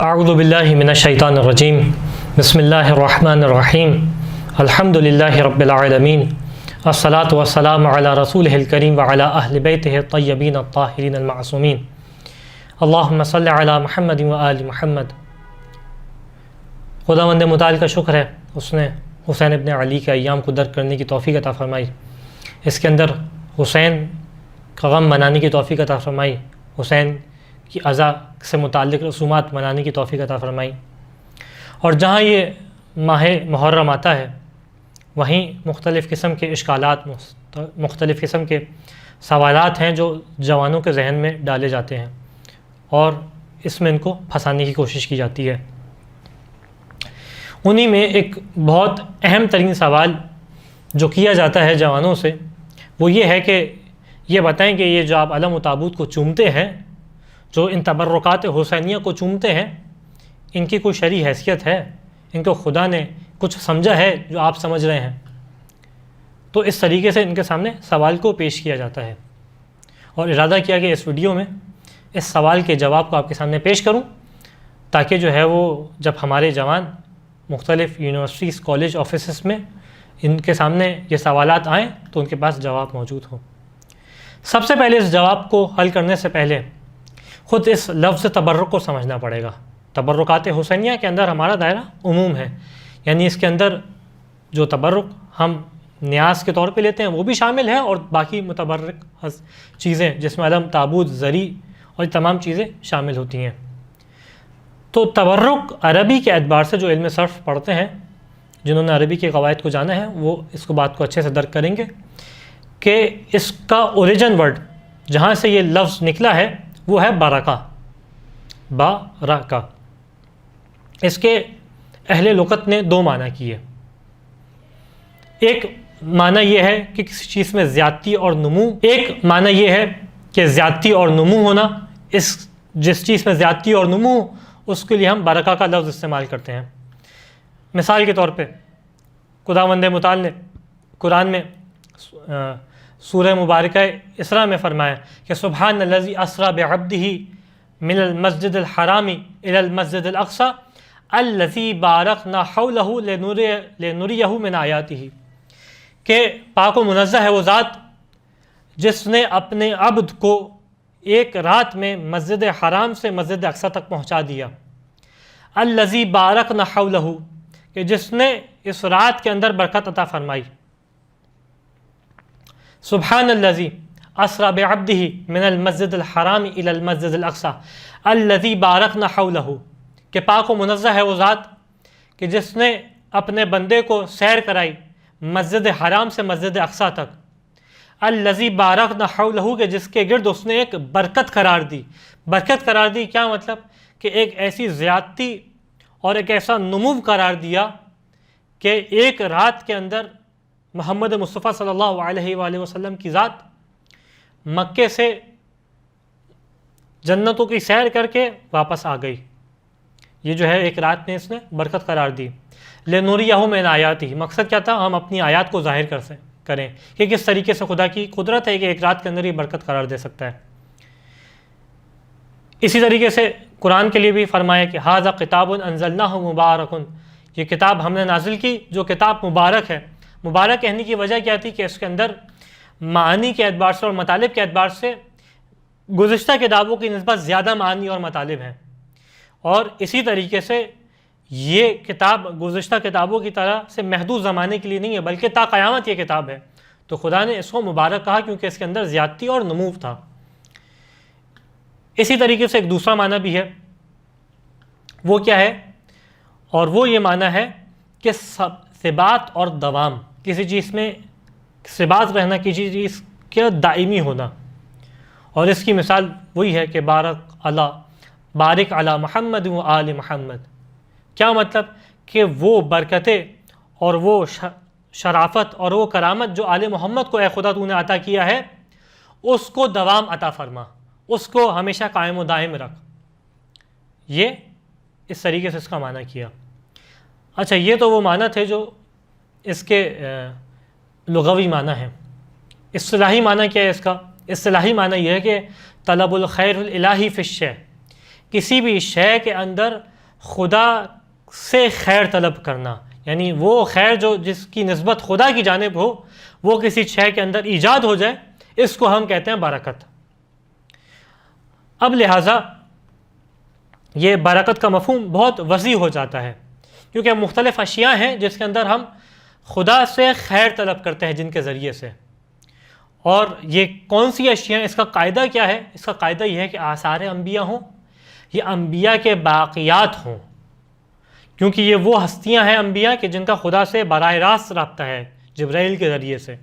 اعوذ باللہ من الشیطان الرجیم بسم اللہ الرحمن الرحیم الحمد للہ رب العالمین الصلاۃ والسلام علی رسولہ الکریم وعلی اہل بیتہ الطیبین الطاہرین المعصومین اللہم صلی علی محمد وآل محمد۔ خداوند متعال کا شکر ہے، اس نے حسین ابن علی کے ایام کو درک کرنے کی توفیق عطا فرمائی، اس کے اندر حسین کا غم منانے کی توفیق عطا فرمائی، حسین کی عزا سے متعلق رسومات منانے کی توفیق عطا فرمائی۔ اور جہاں یہ ماہ محرم آتا ہے وہیں مختلف قسم کے اشکالات، مختلف قسم کے سوالات ہیں جو جوانوں کے ذہن میں ڈالے جاتے ہیں اور اس میں ان کو پھنسانے کی کوشش کی جاتی ہے۔ انہی میں ایک بہت اہم ترین سوال جو کیا جاتا ہے جوانوں سے وہ یہ ہے کہ یہ بتائیں کہ یہ جو آپ علم و تابوت کو چومتے ہیں، جو ان تبرکات حسینیہ کو چومتے ہیں، ان کی کوئی شرعی حیثیت ہے؟ ان کو خدا نے کچھ سمجھا ہے جو آپ سمجھ رہے ہیں؟ تو اس طریقے سے ان کے سامنے سوال کو پیش کیا جاتا ہے اور ارادہ کیا کہ اس ویڈیو میں اس سوال کے جواب کو آپ کے سامنے پیش کروں تاکہ جو ہے وہ جب ہمارے جوان مختلف یونیورسٹیز، کالج، آفیسز میں ان کے سامنے یہ سوالات آئیں تو ان کے پاس جواب موجود ہوں۔ سب سے پہلے اس جواب کو حل کرنے سے پہلے خود اس لفظ تبرک کو سمجھنا پڑے گا۔ تبرکات حسینیہ کے اندر ہمارا دائرہ عموم ہے، یعنی اس کے اندر جو تبرک ہم نیاز کے طور پہ لیتے ہیں وہ بھی شامل ہے اور باقی متبرک چیزیں جس میں علم، تابوت، زری اور یہ تمام چیزیں شامل ہوتی ہیں۔ تو تبرک عربی کے اعتبار سے جو علم صرف پڑھتے ہیں، جنہوں نے عربی کے قواعد کو جانا ہے، وہ اس کو بات کو اچھے سے درک کریں گے کہ اس کا اوریجن ورڈ جہاں سے یہ لفظ نکلا ہے وہ ہے برکہ، بارکہ۔ اس کے اہل لغت نے دو معنی کیے۔ ایک معنی یہ ہے کہ کسی چیز میں زیادتی اور نمو، ایک معنی یہ ہے کہ زیادتی اور نمو ہونا، جس چیز میں زیادتی اور نمو اس کے لیے ہم برکہ کا لفظ استعمال کرتے ہیں۔ مثال کے طور پہ خداوند متعال نے قرآن میں سورہ مبارکہ اسراء میں فرمایا کہ سبحان الذی اسریٰ بعبدہ من المسجد الحرام الی المسجد الاقصی الذی بارکنا حولہ لنریہ من آیاتہ، کہ پاک و منزہ ہے وہ ذات جس نے اپنے عبد کو ایک رات میں مسجد حرام سے مسجد اقصی تک پہنچا دیا۔ الذی بارکنا حولہ، کہ جس نے اس رات کے اندر برکت عطا فرمائی۔ سبحان الذی اسریٰ بعبدہ من المسجد الحرام الی المسجد الاقصی الذی بارکنا حولہ، کہ پاک و منزہ ہے وہ ذات کہ جس نے اپنے بندے کو سیر کرائی مسجد حرام سے مسجد اقصی تک۔ الذی بارکنا حولہ، کہ جس کے گرد اس نے ایک برکت قرار دی۔ برکت قرار دی کیا مطلب؟ کہ ایک ایسی زیادتی اور ایک ایسا نمو قرار دیا کہ ایک رات کے اندر محمد مصطفیٰ صلی اللہ علیہ وآلہ وسلم کی ذات مکے سے جنتوں کی سیر کر کے واپس آ گئی۔ یہ جو ہے ایک رات میں اس نے برکت قرار دی۔ لنریہ من آیاتہ، مقصد کیا تھا؟ ہم اپنی آیات کو ظاہر کریں کہ کس طریقے سے خدا کی قدرت ہے کہ ایک رات کے اندر یہ برکت قرار دے سکتا ہے۔ اسی طریقے سے قرآن کے لیے بھی فرمایا کہ ھذا کتاب انزلناہ مبارک، یہ کتاب ہم نے نازل کی جو کتاب مبارک ہے۔ مبارک کہنے کی وجہ کیا تھی؟ کہ اس کے اندر معانی کے اعتبار سے اور مطالب کے اعتبار سے گزشتہ کتابوں کی نسبت زیادہ معانی اور مطالب ہیں، اور اسی طریقے سے یہ کتاب گزشتہ کتابوں کی طرح سے محدود زمانے کے لیے نہیں ہے بلکہ تا قیامت یہ کتاب ہے۔ تو خدا نے اس کو مبارک کہا کیونکہ اس کے اندر زیادتی اور نمو تھا۔ اسی طریقے سے ایک دوسرا معنی بھی ہے، وہ کیا ہے؟ اور وہ یہ معنی ہے کہ ثبات اور دوام، کسی چیز میں ثبات رہنا، کسی چیز کا دائمی ہونا۔ اور اس کی مثال وہی ہے کہ بارک علی محمد و آل محمد۔ کیا مطلب؟ کہ وہ برکتیں اور وہ شرافت اور وہ کرامت جو آل محمد کو اے خدا تو نے عطا کیا ہے اس کو دوام عطا فرما، اس کو ہمیشہ قائم و دائم رکھ۔ یہ اس طریقے سے اس کا معنی کیا۔ اچھا، یہ تو وہ معنی تھے جو اس کے لغوی معنی ہیں۔ اصطلاحی معنی کیا ہے اس کا؟ اصطلاحی معنی یہ ہے کہ طلب الخیر الالہی فی الشیء، کسی بھی شے کے اندر خدا سے خیر طلب کرنا، یعنی وہ خیر جو جس کی نسبت خدا کی جانب ہو وہ کسی شے کے اندر ایجاد ہو جائے، اس کو ہم کہتے ہیں برکت۔ اب لہٰذا یہ برکت کا مفہوم بہت وسیع ہو جاتا ہے، کیونکہ مختلف اشیاء ہیں جس کے اندر ہم خدا سے خیر طلب کرتے ہیں جن کے ذریعے سے۔ اور یہ کون سی اشیاء ہیں، اس کا قاعدہ کیا ہے؟ اس کا قاعدہ یہ ہے کہ آثار انبیاء ہوں، یہ انبیاء کے باقیات ہوں، کیونکہ یہ وہ ہستیاں ہیں انبیاء کہ جن کا خدا سے براہ راست رابطہ ہے جبرائیل کے ذریعے سے،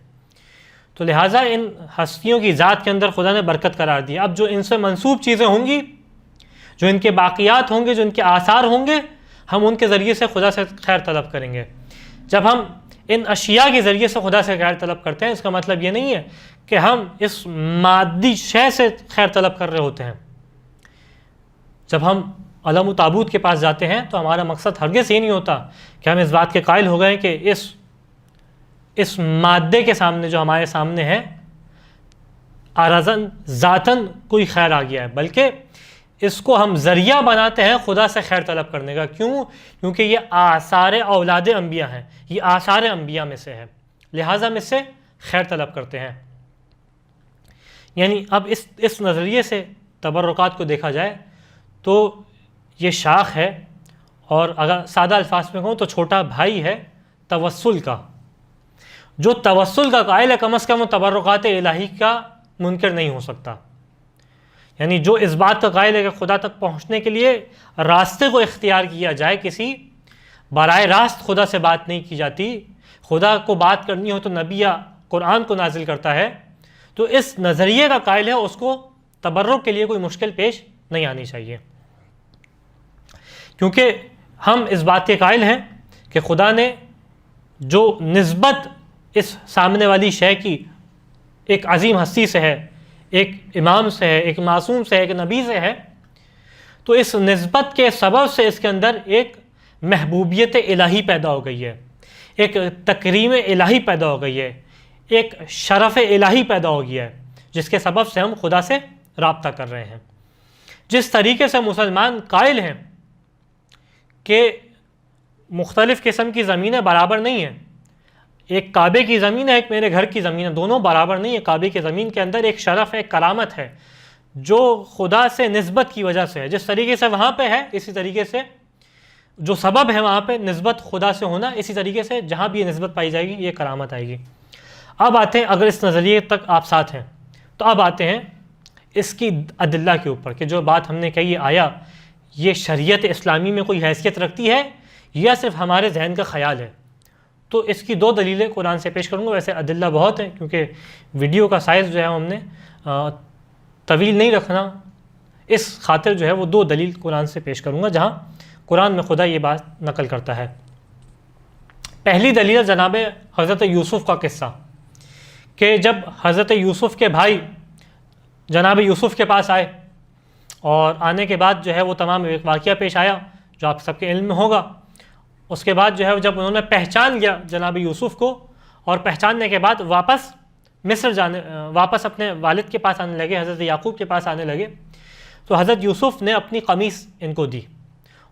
تو لہٰذا ان ہستیوں کی ذات کے اندر خدا نے برکت قرار دی۔ اب جو ان سے منسوب چیزیں ہوں گی، جو ان کے باقیات ہوں گے، جو ان کے آثار ہوں گے، ہم ان کے ذریعے سے خدا سے خیر طلب کریں گے۔ جب ہم ان اشیاء کے ذریعے سے خدا سے خیر طلب کرتے ہیں، اس کا مطلب یہ نہیں ہے کہ ہم اس مادی شے سے خیر طلب کر رہے ہوتے ہیں۔ جب ہم علم و تابوت کے پاس جاتے ہیں تو ہمارا مقصد ہرگز یہ نہیں ہوتا کہ ہم اس بات کے قائل ہو گئے کہ اس مادے کے سامنے جو ہمارے سامنے ہے عرضاً ذاتاً کوئی خیر آ گیا ہے، بلکہ اس کو ہم ذریعہ بناتے ہیں خدا سے خیر طلب کرنے کا۔ کیوں؟ کیونکہ یہ آثار اولاد انبیاء ہیں، یہ آثار انبیاء میں سے ہے، لہٰذا ہم اس سے خیر طلب کرتے ہیں۔ یعنی اب اس نظریے سے تبرکات کو دیکھا جائے تو یہ شاخ ہے، اور اگر سادہ الفاظ میں کہوں تو چھوٹا بھائی ہے توسل کا۔ جو توسل کا قائل ہے کم از کم وہ تبرکات الہی کا منکر نہیں ہو سکتا۔ یعنی جو اس بات کا قائل ہے کہ خدا تک پہنچنے کے لیے راستے کو اختیار کیا جائے، کسی براہ راست خدا سے بات نہیں کی جاتی، خدا کو بات کرنی ہو تو نبی یا قرآن کو نازل کرتا ہے، تو اس نظریے کا قائل ہے اس کو تبرک کے لیے کوئی مشکل پیش نہیں آنی چاہیے، کیونکہ ہم اس بات کے قائل ہیں کہ خدا نے جو نسبت اس سامنے والی شے کی ایک عظیم ہستی سے ہے، ایک امام سے ہے، ایک معصوم سے ہے، ایک نبی سے ہے، تو اس نسبت کے سبب سے اس کے اندر ایک محبوبیت الہی پیدا ہو گئی ہے، ایک تکریم الہی پیدا ہو گئی ہے، ایک شرف الہی پیدا ہو گیا ہے، جس کے سبب سے ہم خدا سے رابطہ کر رہے ہیں۔ جس طریقے سے مسلمان قائل ہیں کہ مختلف قسم کی زمینیں برابر نہیں ہیں، ایک کعبے کی زمین ہے، ایک میرے گھر کی زمین ہے، دونوں برابر نہیں ہیں، کعبے کی زمین کے اندر ایک شرف ہے، ایک کرامت ہے جو خدا سے نسبت کی وجہ سے ہے، جس طریقے سے وہاں پہ ہے اسی طریقے سے جو سبب ہے وہاں پہ نسبت خدا سے ہونا، اسی طریقے سے جہاں بھی یہ نسبت پائی جائے گی یہ کرامت آئے گی۔ اب آتے ہیں، اگر اس نظریے تک آپ ساتھ ہیں تو اب آتے ہیں اس کی ادلہ کے اوپر کہ جو بات ہم نے کہی آیا یہ شریعت اسلامی میں کوئی حیثیت رکھتی ہے یا صرف ہمارے ذہن کا خیال ہے۔ تو اس کی دو دلیلیں قرآن سے پیش کروں گا، ویسے ادلہ بہت ہیں کیونکہ ویڈیو کا سائز جو ہے ہم نے طویل نہیں رکھنا، اس خاطر جو ہے وہ دو دلیل قرآن سے پیش کروں گا جہاں قرآن میں خدا یہ بات نقل کرتا ہے۔ پہلی دلیل جناب حضرت یوسف کا قصہ کہ جب حضرت یوسف کے بھائی جناب یوسف کے پاس آئے اور آنے کے بعد جو ہے وہ تمام ایک واقعہ پیش آیا جو آپ سب کے علم میں ہوگا۔ اس کے بعد جو ہے جب انہوں نے پہچان لیا جناب یوسف کو اور پہچاننے کے بعد واپس مصر واپس اپنے والد کے پاس آنے لگے، حضرت یعقوب کے پاس آنے لگے، تو حضرت یوسف نے اپنی قمیص ان کو دی،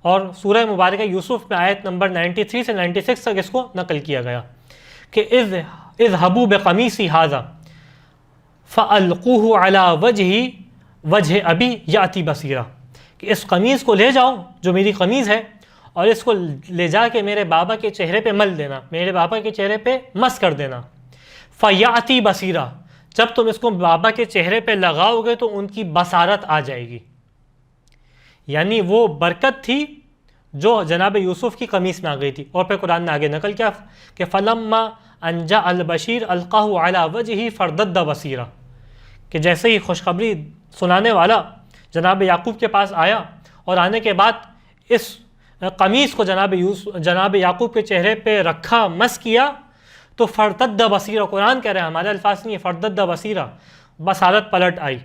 اور سورہ مبارکہ یوسف میں آیت نمبر 93 سے 96 تک اس کو نقل کیا گیا کہ اذهبوا بقمیصی ھذا فألقوه علی وجہ ابی یأتی بصیرا، کہ اس قمیص کو لے جاؤ جو میری قمیص ہے اور اس کو لے جا کے میرے بابا کے چہرے پہ مل دینا، میرے بابا کے چہرے پہ مس کر دینا، فیأتی بصیرا، جب تم اس کو بابا کے چہرے پہ لگاؤ گے تو ان کی بصارت آ جائے گی۔ یعنی وہ برکت تھی جو جناب یوسف کی قمیص میں آ گئی تھی۔ اور پھر قرآن نے آگے نقل کیا کہ فلما ان جاء البشیر القاہ علی وجہہ فارتد بصیرا، کہ جیسے ہی خوشخبری سنانے والا جناب یعقوب کے پاس آیا اور آنے کے بعد اس قمیص کو جناب یعقوب کے چہرے پہ رکھا، مس کیا، تو فارتد بصیرا، قرآن کہہ رہے ہیں، ہمارے الفاظ نہیں ہے، فارتد بصیرا، بصارت پلٹ آئی۔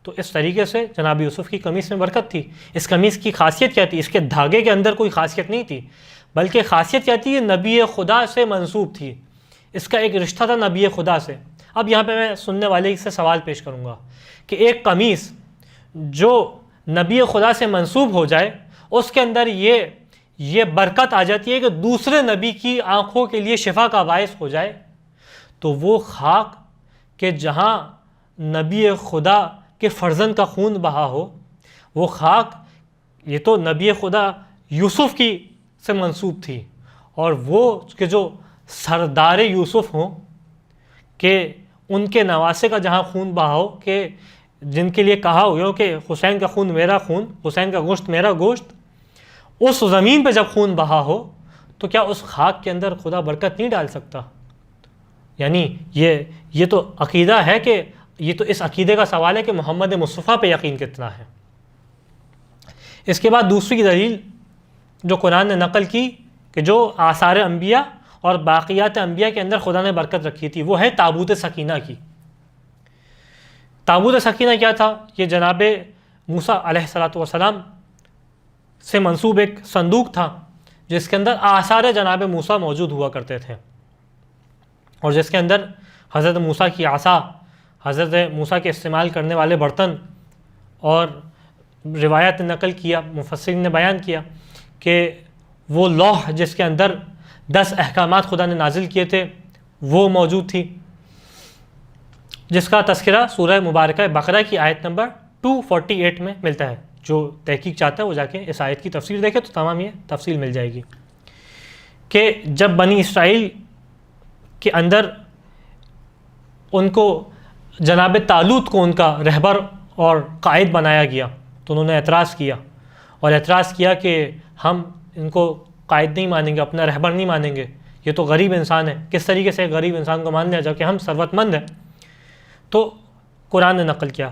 تو اس طریقے سے جناب یوسف کی قمیص میں برکت تھی۔ اس قمیص کی خاصیت کیا تھی؟ اس کے دھاگے کے اندر کوئی خاصیت نہیں تھی، بلکہ خاصیت کیا تھی؟ نبی خدا سے منسوب تھی، اس کا ایک رشتہ تھا نبی خدا سے۔ اب یہاں پہ میں سننے والے سے سوال پیش کروں گا کہ ایک قمیص جو نبی خدا سے منسوب ہو جائے اس کے اندر یہ برکت آ جاتی ہے کہ دوسرے نبی کی آنکھوں کے لیے شفا کا باعث ہو جائے، تو وہ خاک کہ جہاں نبی خدا کے فرزند کا خون بہا ہو، وہ خاک، یہ تو نبی خدا یوسف کی سے منسوب تھی، اور وہ کہ جو سردار یوسف ہوں کہ ان کے نواسے کا جہاں خون بہا ہو، کہ جن کے لیے کہا ہو کہ حسین کا خون میرا خون، حسین کا گوشت میرا گوشت، اس زمین پہ جب خون بہا ہو تو کیا اس خاک کے اندر خدا برکت نہیں ڈال سکتا؟ یعنی یہ تو عقیدہ ہے کہ یہ تو اس عقیدے کا سوال ہے کہ محمد مصطفیٰ پہ یقین کتنا ہے۔ اس کے بعد دوسری دلیل جو قرآن نے نقل کی کہ جو آثار انبیاء اور باقیات انبیاء کے اندر خدا نے برکت رکھی تھی، وہ ہے تابوت سکینہ کی۔ تابوت سکینہ کیا تھا؟ یہ جناب موسیٰ علیہ السلام سے منسوب ایک صندوق تھا جس کے اندر آثار جناب موسیٰ موجود ہوا کرتے تھے، اور جس کے اندر حضرت موسیٰ کی عصا، حضرت موسیٰ کے استعمال کرنے والے برتن، اور روایت نقل کیا، مفسرین نے بیان کیا کہ وہ لوح جس کے اندر 10 احکامات خدا نے نازل کیے تھے وہ موجود تھی، جس کا تذکرہ سورہ مبارکہ بقرہ کی آیت نمبر 248 میں ملتا ہے۔ جو تحقیق چاہتا ہے وہ جا کے اس آیت کی تفسیر دیکھے تو تمام یہ تفصیل مل جائے گی کہ جب بنی اسرائیل کے اندر ان کو جناب طالوت کو ان کا رہبر اور قائد بنایا گیا تو انہوں نے اعتراض کیا، اور اعتراض کیا کہ ہم ان کو قائد نہیں مانیں گے، اپنا رہبر نہیں مانیں گے، یہ تو غریب انسان ہے، کس طریقے سے غریب انسان کو مان لیا جب کہ ہم ثروت مند ہیں؟ تو قرآن نے نقل کیا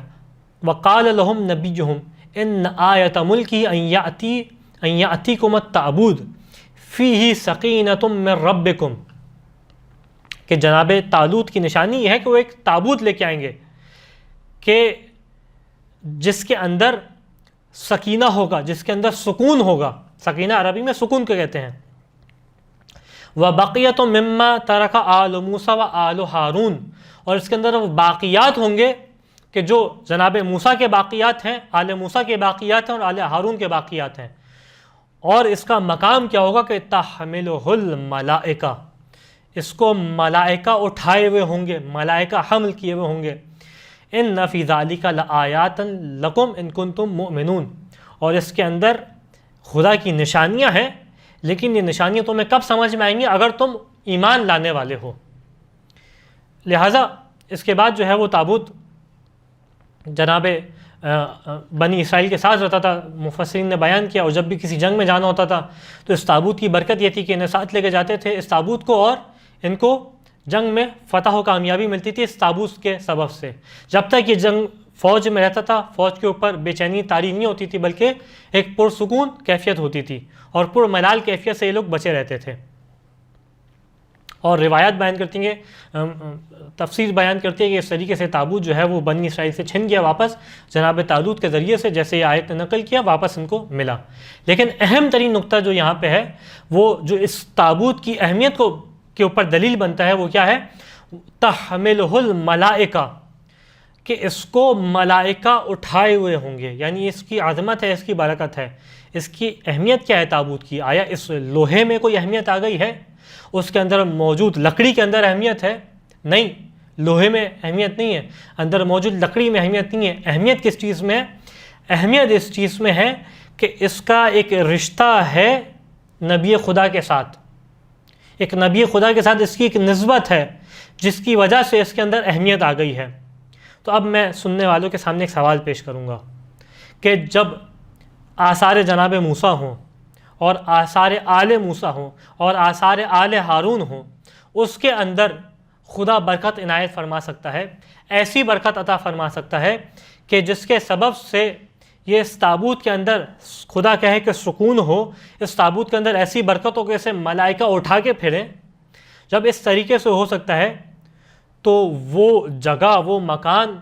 وَقَالَ لَهُمْ نَبِيُّهُمْ إِنَّ آيَةَ مُلْكِهِ أَن يَأْتِيكُمُ التَّابُوتُ فِيهِ سَكِينَةٌ مِّن رَبِّكُمْ، کہ جناب طالوت کی نشانی یہ ہے کہ وہ ایک تابوت لے کے آئیں گے کہ جس کے اندر سکینہ ہوگا، جس کے اندر سکون ہوگا۔ سکینہ عربی میں سکون کو کہتے ہیں۔ وَبَقِيَةٌ مِّمَّا تَرَكَ آلُ مُوسَىٰ وَآلُ ہارون، اور اس کے اندر وہ باقیات ہوں گے کہ جو جناب موسیٰ کے باقیات ہیں، آل موسیٰ کے باقیات ہیں اور آل ہارون کے باقیات ہیں، اور اس کا مقام کیا ہوگا کہ تحملہ الملائکہ، اس کو ملائکہ اٹھائے ہوئے ہوں گے، ملائکہ حمل کیے ہوئے ہوں گے۔ ان فی ذالک لآیات لکم ان کنتم مؤمنون، اور اس کے اندر خدا کی نشانیاں ہیں، لیکن یہ نشانیاں تمہیں کب سمجھ میں آئیں گی؟ اگر تم ایمان لانے والے ہو۔ لہٰذا اس کے بعد جو ہے وہ تابوت جناب بنی اسرائیل کے ساتھ رہتا تھا۔ مفسرین نے بیان کیا، اور جب بھی کسی جنگ میں جانا ہوتا تھا تو اس تابوت کی برکت یہ تھی کہ انہیں ساتھ لے کے جاتے تھے اس تابوت کو، اور ان کو جنگ میں فتح و کامیابی ملتی تھی اس تابوت کے سبب سے۔ جب تک یہ جنگ فوج میں رہتا تھا، فوج کے اوپر بے چینی طاری نہیں ہوتی تھی، بلکہ ایک پرسکون کیفیت ہوتی تھی، اور پرملال کیفیت سے یہ لوگ بچے رہتے تھے۔ اور روایات بیان کرتی ہیں، تفسیر بیان کرتی ہے کہ اس طریقے سے تابوت جو ہے وہ بنی اسرائیل سے چھن گیا، واپس جناب طالوت کے ذریعے سے، جیسے یہ آیت نے نقل کیا، واپس ان کو ملا۔ لیکن اہم ترین نقطہ جو یہاں پہ ہے، وہ جو اس تابوت کی اہمیت کے اوپر دلیل بنتا ہے، وہ کیا ہے؟ تحملہ الملائکہ، کہ اس کو ملائکہ اٹھائے ہوئے ہوں گے، یعنی اس کی عظمت ہے، اس کی برکت ہے۔ اس کی اہمیت کیا ہے تابوت کی؟ آیا اس لوہے میں کوئی اہمیت آ گئی ہے؟ اس کے اندر موجود لکڑی کے اندر اہمیت ہے؟ نہیں، لوہے میں اہمیت نہیں ہے، اندر موجود لکڑی میں اہمیت نہیں ہے۔ اہمیت کس چیز میں ہے؟ اہمیت اس چیز میں ہے کہ اس کا ایک رشتہ ہے نبی خدا کے ساتھ، ایک نبی خدا کے ساتھ اس کی ایک نسبت ہے، جس کی وجہ سے اس کے اندر اہمیت آ گئی ہے۔ تو اب میں سننے والوں کے سامنے ایک سوال پیش کروں گا کہ جب آثار جناب موسیٰ ہوں، اور آثار آل موسیٰ ہوں، اور آثار آل ہارون ہوں، اس کے اندر خدا برکت عنایت فرما سکتا ہے، ایسی برکت عطا فرما سکتا ہے کہ جس کے سبب سے یہ اس تابوت کے اندر خدا کہے کہ سکون ہو، اس تابوت کے اندر ایسی برکت ہو کہ اسے ملائکہ اٹھا کے پھریں۔ جب اس طریقے سے ہو سکتا ہے تو وہ جگہ، وہ مکان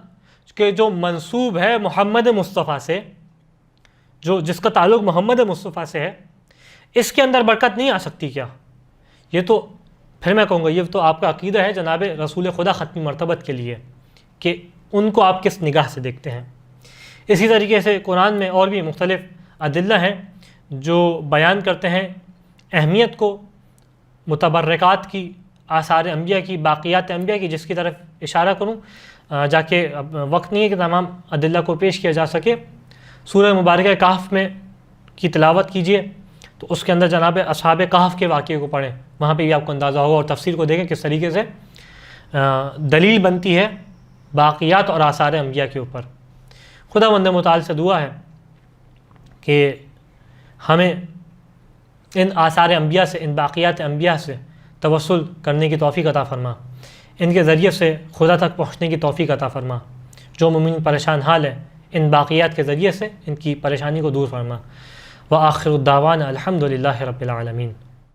کہ جو منسوب ہے محمد مصطفیٰ سے، جس کا تعلق محمد مصطفیٰ سے ہے، اس کے اندر برکت نہیں آ سکتی کیا؟ یہ تو پھر میں کہوں گا یہ تو آپ کا عقیدہ ہے جناب رسول خدا ختمی مرتبت کے لیے، کہ ان کو آپ کس نگاہ سے دیکھتے ہیں۔ اسی طریقے سے قرآن میں اور بھی مختلف ادلہ ہیں جو بیان کرتے ہیں اہمیت کو متبرکات کی، آثار انبیاء کی، باقیات انبیاء کی، جس کی طرف اشارہ کروں جا کے اب وقت نہیں ہے کہ تمام ادلہ کو پیش کیا جا سکے۔ سورہ مبارکہ کہف میں کی تلاوت کیجئے تو اس کے اندر جناب اصحاب کہف کے واقعے کو پڑھیں، وہاں پہ بھی آپ کو اندازہ ہوگا، اور تفسیر کو دیکھیں کس طریقے سے دلیل بنتی ہے باقیات اور آثار انبیاء کے اوپر۔ خداوند متعال سے دعا ہے کہ ہمیں ان آثار انبیاء سے، ان باقیات انبیاء سے توسل کرنے کی توفیق عطا فرما، ان کے ذریعے سے خدا تک پہنچنے کی توفیق عطا فرما۔ جو مومن پریشان حال ہے ان باقیات کے ذریعے سے ان کی پریشانی کو دور فرما۔ وآخر الدعوانا الحمد للہ رب العالمین۔